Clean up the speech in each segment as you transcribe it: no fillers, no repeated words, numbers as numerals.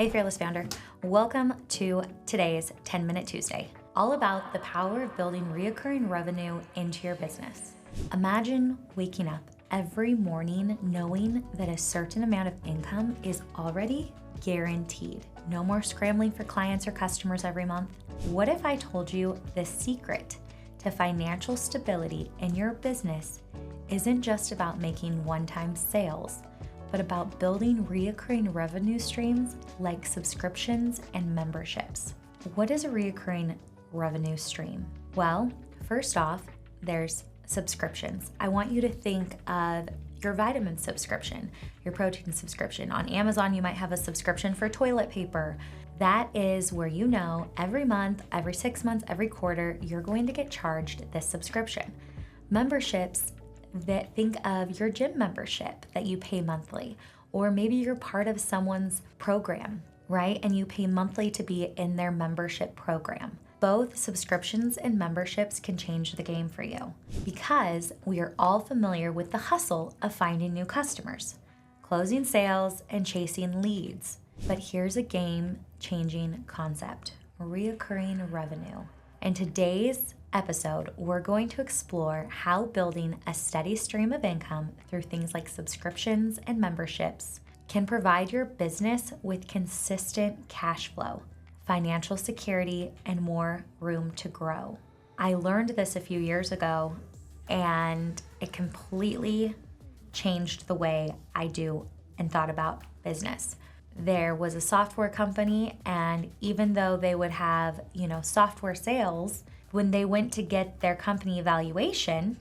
Hey, Fearless Founder. Welcome to today's 10-Minute Tuesday, all about the power of building reoccurring revenue into your business. Imagine waking up every morning knowing that a certain amount of income is already guaranteed. No more scrambling for clients or customers every month. What if I told you the secret to financial stability in your business isn't just about making one-time sales, but about building reoccurring revenue streams like subscriptions and memberships? What is a reoccurring revenue stream? Well, first off, there's subscriptions. I want you to think of your vitamin subscription, your protein subscription. On Amazon, you might have a subscription for toilet paper. That is where you know every month, every 6 months, every quarter, you're going to get charged this subscription. Memberships, that think of your gym membership that you pay monthly, or maybe you're part of someone's program, right? And you pay monthly to be in their membership program. Both subscriptions and memberships can change the game for you because we are all familiar with the hustle of finding new customers, closing sales, and chasing leads. But here's a game-changing concept: reoccurring revenue. In today's episode, we're going to explore how building a steady stream of income through things like subscriptions and memberships can provide your business with consistent cash flow, financial security, and more room to grow. I learned this a few years ago, and it completely changed the way I do and thought about business. There was a software company, and even though they would have, software sales, when they went to get their company valuation,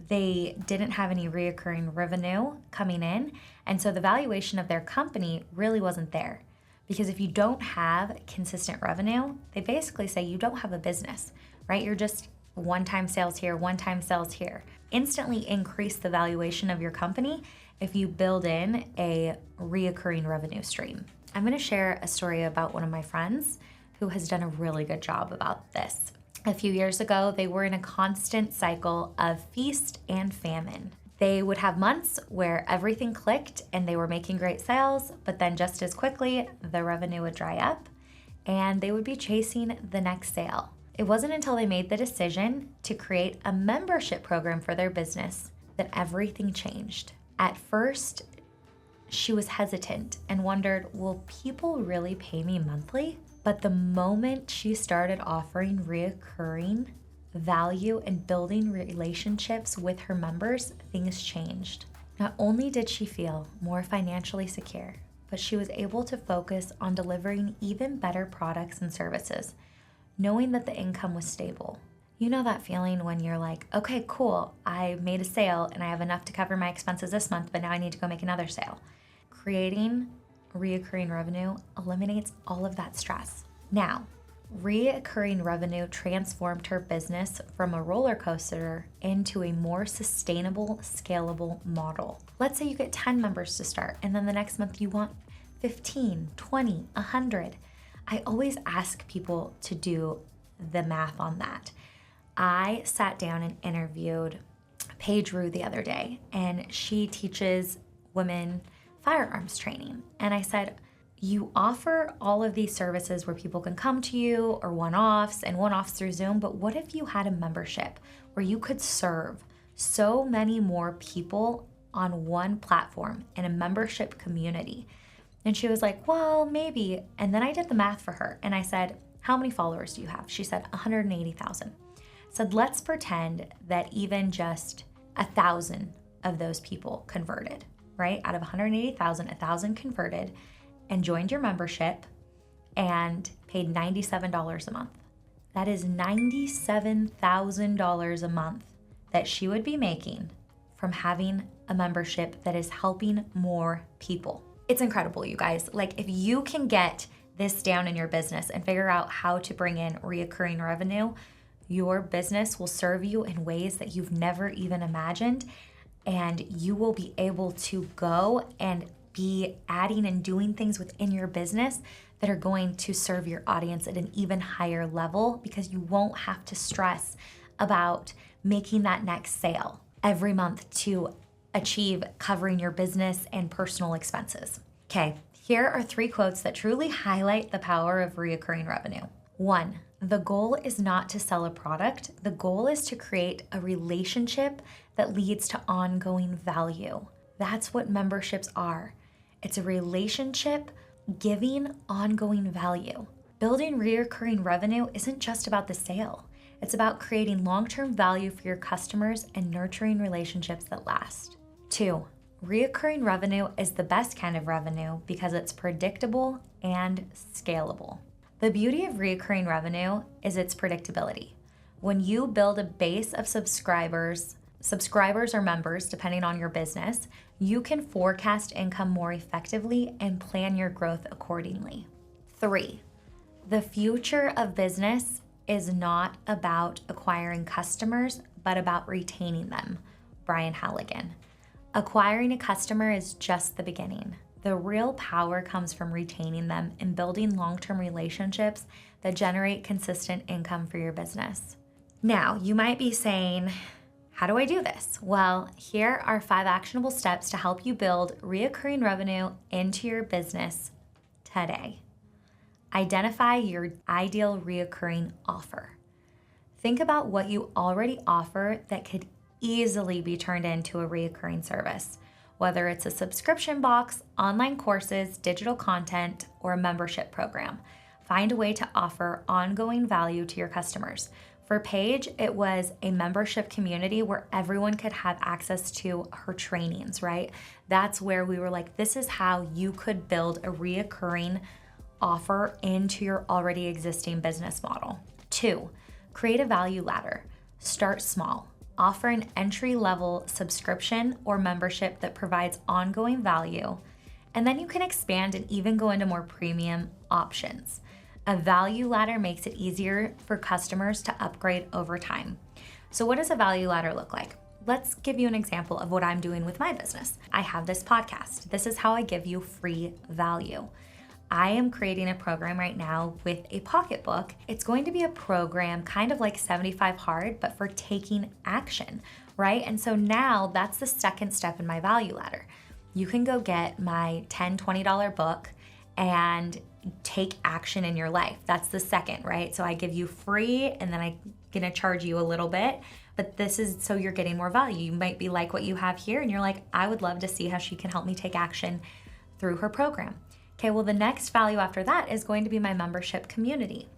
they didn't have any reoccurring revenue coming in. And so the valuation of their company really wasn't there. Because if you don't have consistent revenue, they basically say you don't have a business, right? You're just one-time sales here, one-time sales here. Instantly increase the valuation of your company if you build in a reoccurring revenue stream. I'm gonna share a story about one of my friends who has done a really good job about this. A few years ago, they were in a constant cycle of feast and famine. They would have months where everything clicked and they were making great sales, but then just as quickly, the revenue would dry up and they would be chasing the next sale. It wasn't until they made the decision to create a membership program for their business that everything changed. At first, she was hesitant and wondered, will people really pay me monthly? But the moment she started offering reoccurring value and building relationships with her members, things changed. Not only did she feel more financially secure, but she was able to focus on delivering even better products and services, knowing that the income was stable. You know that feeling when you're like, okay, cool, I made a sale and I have enough to cover my expenses this month, but now I need to go make another sale. Creating reoccurring revenue eliminates all of that stress. Now, reoccurring revenue transformed her business from a roller coaster into a more sustainable, scalable model. Let's say you get 10 members to start, and then the next month you want 15, 20, 100. I always ask people to do the math on that. I sat down and interviewed Paige Rue the other day, and she teaches women firearms training. And I said, you offer all of these services where people can come to you, or one-offs and one-offs through Zoom, but what if you had a membership where you could serve so many more people on one platform in a membership community? And she was like, well, maybe. And then I did the math for her and I said, how many followers do you have? She said 180,000. I said, let's pretend that even just 1,000 of those people converted, right? Out of 180,000, 1,000 converted and joined your membership and paid $97 a month. That is $97,000 a month that she would be making from having a membership that is helping more people. It's incredible, you guys. Like, if you can get this down in your business and figure out how to bring in reoccurring revenue, your business will serve you in ways that you've never even imagined, and you will be able to go and be adding and doing things within your business that are going to serve your audience at an even higher level, because you won't have to stress about making that next sale every month to achieve covering your business and personal expenses. Okay, Here are 3 quotes that truly highlight the power of recurring revenue. 1, the goal is not to sell a product. The goal is to create a relationship that leads to ongoing value. That's what memberships are. It's a relationship giving ongoing value. Building recurring revenue isn't just about the sale. It's about creating long-term value for your customers and nurturing relationships that last. 2, recurring revenue is the best kind of revenue because it's predictable and scalable. The beauty of recurring revenue is its predictability. When you build a base of subscribers or members, depending on your business, you can forecast income more effectively and plan your growth accordingly. 3, the future of business is not about acquiring customers, but about retaining them. Brian Halligan. Acquiring a customer is just the beginning. The real power comes from retaining them and building long-term relationships that generate consistent income for your business. Now, you might be saying, how do I do this? Well, here are 5 actionable steps to help you build recurring revenue into your business today. Identify your ideal recurring offer. Think about what you already offer that could easily be turned into a recurring service, whether it's a subscription box, online courses, digital content, or a membership program. Find a way to offer ongoing value to your customers. For Paige, it was a membership community where everyone could have access to her trainings, right? That's where we were like, this is how you could build a reoccurring offer into your already existing business model. 2, create a value ladder. Start small. Offer an entry-level subscription or membership that provides ongoing value, and then you can expand and even go into more premium options. A value ladder makes it easier for customers to upgrade over time. So what does a value ladder look like? Let's give you an example of what I'm doing with my business. I have this podcast. This is how I give you free value. I am creating a program right now with a pocketbook. It's going to be a program kind of like 75 Hard, but for taking action, right? And so now that's the second step in my value ladder. You can go get my $10, $20 book and take action in your life. That's the second, right? So I give you free and then I'm gonna charge you a little bit, but this is so you're getting more value. You might be like what you have here and you're like, I would love to see how she can help me take action through her program. Okay, well, the next value after that is going to be my membership community.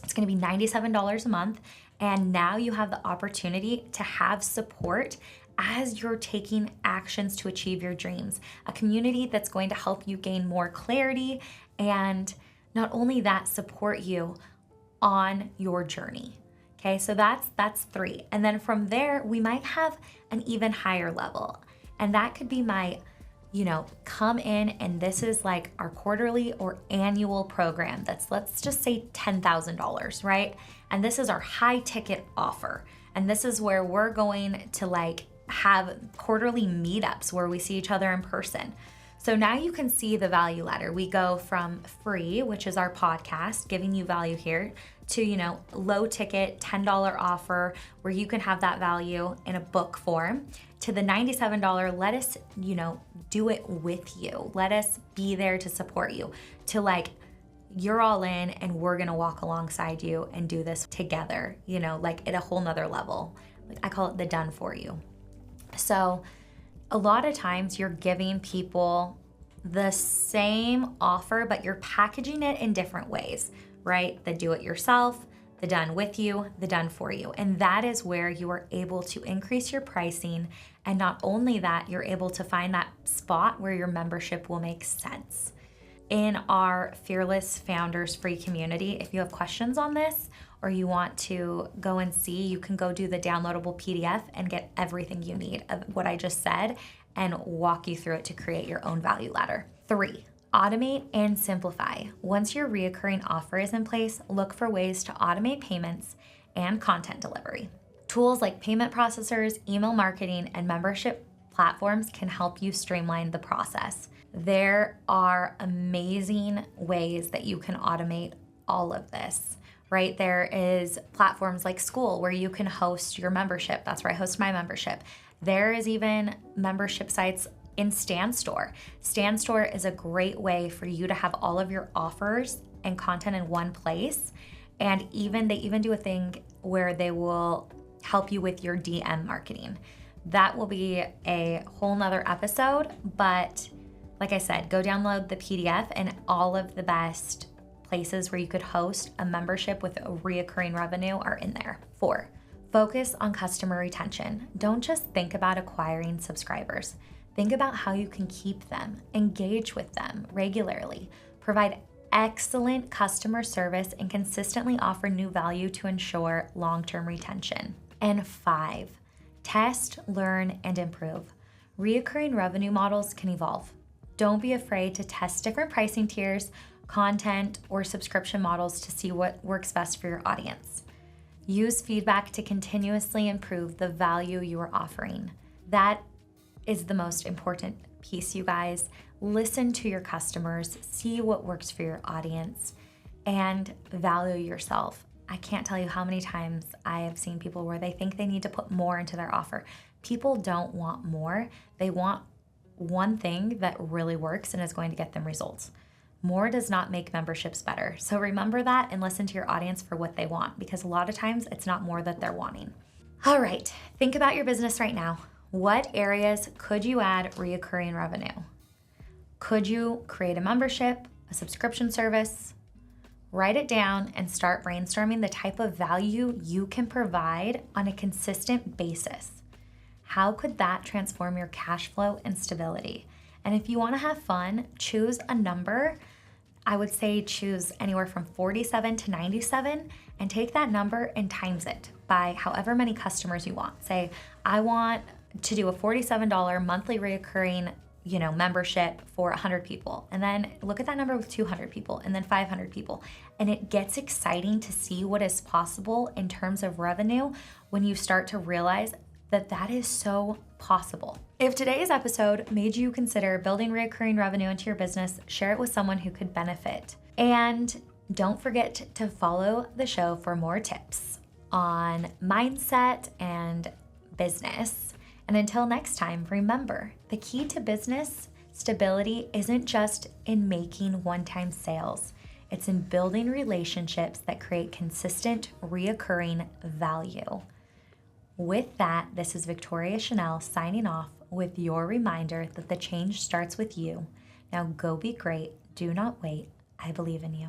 It's going to be $97 a month. And now you have the opportunity to have support as you're taking actions to achieve your dreams. A community that's going to help you gain more clarity and not only that, support you on your journey. Okay, so that's 3. And then from there, we might have an even higher level. And that could be my come in and this is like our quarterly or annual program that's, let's just say $10,000, right? And this is our high ticket offer. And this is where we're going to like have quarterly meetups where we see each other in person. So now you can see the value ladder. We go from free, which is our podcast, giving you value here, to, low ticket, $10 offer where you can have that value in a book form, to the $97, let us, do it with you. Let us be there to support you, to like, you're all in and we're gonna walk alongside you and do this together, like at a whole nother level. Like I call it the done for you. So a lot of times you're giving people the same offer, but you're packaging it in different ways, right? The do it yourself, the done with you, the done for you. And that is where you are able to increase your pricing. And not only that, you're able to find that spot where your membership will make sense. In our Fearless Founders free community, if you have questions on this or you want to go and see, you can go do the downloadable PDF and get everything you need of what I just said and walk you through it to create your own value ladder. 3, automate and simplify. Once your reoccurring offer is in place, look for ways to automate payments and content delivery. Tools like payment processors, email marketing, and membership platforms can help you streamline the process. There are amazing ways that you can automate all of this, right? There is platforms like School where you can host your membership. That's where I host my membership. There is even membership sites in Stand Store. Stand Store is a great way for you to have all of your offers and content in one place. And they even do a thing where they will help you with your DM marketing. That will be a whole nother episode, but like I said, go download the PDF, and all of the best places where you could host a membership with a reoccurring revenue are in there. 4, focus on customer retention. Don't just think about acquiring subscribers. Think about how you can keep them, engage with them regularly, provide excellent customer service, and consistently offer new value to ensure long-term retention. And 5, test, learn, and improve. Reoccurring revenue models can evolve. Don't be afraid to test different pricing tiers, content, or subscription models to see what works best for your audience. Use feedback to continuously improve the value you are offering. That is the most important piece, you guys. Listen to your customers, see what works for your audience, and value yourself. I can't tell you how many times I have seen people where they think they need to put more into their offer. People don't want more. They want one thing that really works and is going to get them results. More does not make memberships better. So remember that and listen to your audience for what they want, because a lot of times it's not more that they're wanting. All right, think about your business right now. What areas could you add reoccurring revenue? Could you create a membership, a subscription service? Write it down and start brainstorming the type of value you can provide on a consistent basis. How could that transform your cash flow and stability? And if you want to have fun, choose a number. I would say choose anywhere from 47 to 97 and take that number and times it by however many customers you want. Say, I want to do a $47 monthly reoccurring membership for 100 people. And then look at that number with 200 people and then 500 people. And it gets exciting to see what is possible in terms of revenue when you start to realize that that is so possible. If today's episode made you consider building recurring revenue into your business, share it with someone who could benefit. And don't forget to follow the show for more tips on mindset and business. And until next time, remember, the key to business stability isn't just in making one-time sales. It's in building relationships that create consistent, reoccurring value. With that, this is Victoria Chanel signing off with your reminder that the change starts with you. Now go be great. Do not wait. I believe in you.